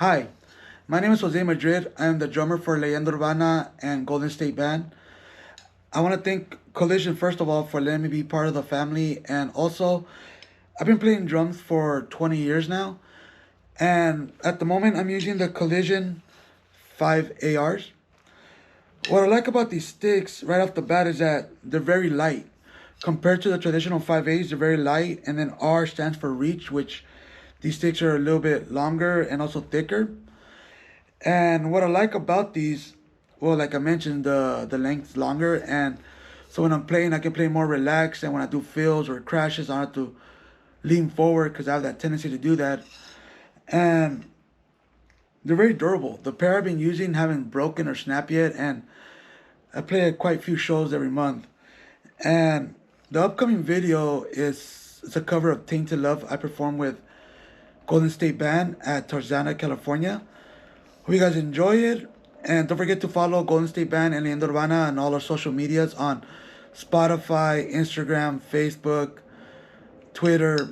Hi, my name is Jose Madrid. I am the drummer for Leyenda Urbana and Golden State Band. I want to thank Collision, first of all, for letting me be part of the family. And also, I've been playing drums for 20 years now. And at the moment, I'm using the Collision 5 ARs. What I like about these sticks right off the bat is that they're very light. Compared to the traditional 5As, they're very light. And then R stands for Reach, which these sticks are a little bit longer and also thicker. And what I like about these, well, like I mentioned, the length's longer, and so when I'm playing, I can play more relaxed. And when I do fills or crashes, I don't have to lean forward because I have that tendency to do that. And they're very durable. The pair I've been using haven't broken or snapped yet, and I play at quite a few shows every month. And the upcoming video is it's a cover of Tainted Love I performed with Golden State Band at Tarzana, California. Hope you guys enjoy it. And don't forget to follow Golden State Band and Leyenda Urbana on all our social medias on Spotify, Instagram, Facebook, Twitter.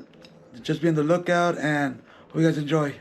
Just be on the lookout, and hope you guys enjoy.